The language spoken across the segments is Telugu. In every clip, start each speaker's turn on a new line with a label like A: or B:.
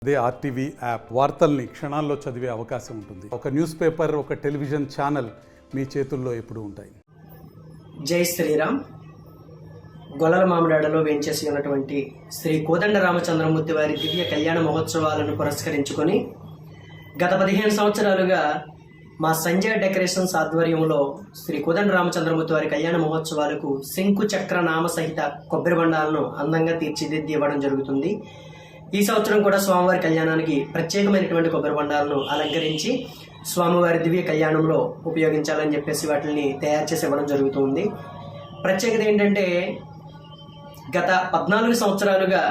A: అదే ఆర్టీవీ యాప్ వార్తల్ని క్షణాల్లో చదివే అవకాశం ఉంటుంది. ఒక న్యూస్ పేపర్, ఒక టెలివిజన్ ఛానల్ మీ చేతుల్లో ఎప్పుడూ ఉంటాయి.
B: జై శ్రీరామ్. గొల్లల మామిడాడలో వేంచేసి ఉన్నటువంటి శ్రీ కోదండ రామచంద్రమూర్తి వారి దివ్య కళ్యాణ మహోత్సవాలను పురస్కరించుకొని గత 15 సంవత్సరాలుగా మా సంజయ్ డెకరేషన్స్ ఆధ్వర్యంలో శ్రీ కోదండ రామచంద్రమూర్తి వారి కళ్యాణ మహోత్సవాలకు శంకు చక్ర నామ సహిత కొబ్బరి బండాలను అందంగా తీర్చిదిద్ది ఇవ్వడం జరుగుతుంది. ఈ సంవత్సరం కూడా స్వామివారి కళ్యాణానికి ప్రత్యేకమైనటువంటి కొబ్బరి బండాలను అలంకరించి స్వామివారి దివ్య కళ్యాణంలో ఉపయోగించాలని చెప్పేసి వాటిని తయారు చేసి ఇవ్వడం జరుగుతుంది. ప్రత్యేకత ఏంటంటే గత 14 సంవత్సరాలుగా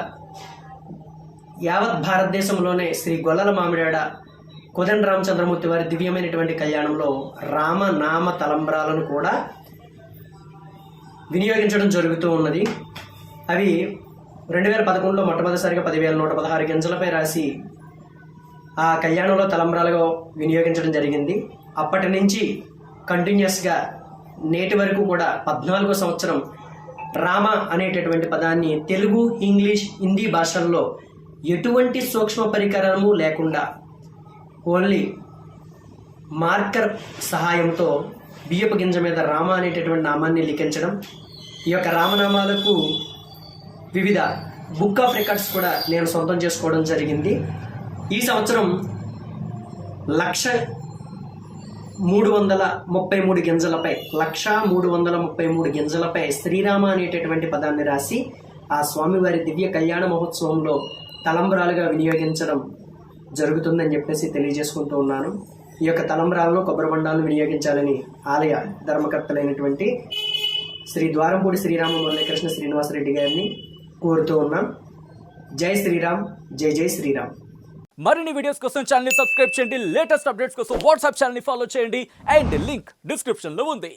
B: యావత్ భారతదేశంలోనే శ్రీ గొల్లల మామిడాడ కోదండ రామచంద్రమూర్తి వారి దివ్యమైనటువంటి కళ్యాణంలో రామనామ తలంబ్రాలను కూడా వినియోగించడం జరుగుతూ ఉన్నది. అవి 2011లో మొట్టమొదటిసారిగా 10,116 గింజలపై రాసి ఆ కళ్యాణంలో తలంబ్రాలుగా వినియోగించడం జరిగింది. అప్పటి నుంచి కంటిన్యూస్గా నేటి వరకు కూడా 14వ సంవత్సరం రామ అనేటటువంటి పదాన్ని తెలుగు, ఇంగ్లీష్, హిందీ భాషల్లో ఎటువంటి సూక్ష్మ పరికరము లేకుండా ఓన్లీ మార్కర్ సహాయంతో బియ్యపు గింజ మీద రామ అనేటటువంటి నామాన్ని లిఖించడం, ఈ యొక్క రామనామాలకు వివిధ బుక్ ఆఫ్ రికార్డ్స్ కూడా నేను సొంతం చేసుకోవడం జరిగింది. ఈ సంవత్సరం 1,333 గింజలపై 1,333 గింజలపై శ్రీరామ అనేటటువంటి పదాన్ని రాసి ఆ స్వామివారి దివ్య కళ్యాణ మహోత్సవంలో తలంబ్రాలుగా వినియోగించడం జరుగుతుందని చెప్పేసి తెలియజేసుకుంటూ ఉన్నాను. ఈ యొక్క తలంబ్రాలను కొబ్బరి బండాలను వినియోగించాలని ఆలయ ధర్మకర్తలైనటువంటి శ్రీ ద్వారంపూడి శ్రీరామ మురళీకృష్ణ శ్రీనివాసరెడ్డి గారిని కోరుతూ ఉన్నాం. జై శ్రీరామ్, జై జై శ్రీరామ్.
C: మరిన్ని వీడియోస్ కోసం ఛానల్ ని సబ్స్క్రైబ్ చేయండి. లేటెస్ట్ అప్డేట్స్ కోసం వాట్సాప్ ఛానల్ ని ఫాలో చేయండి. అండ్ లింక్ డిస్క్రిప్షన్ లో ఉంది.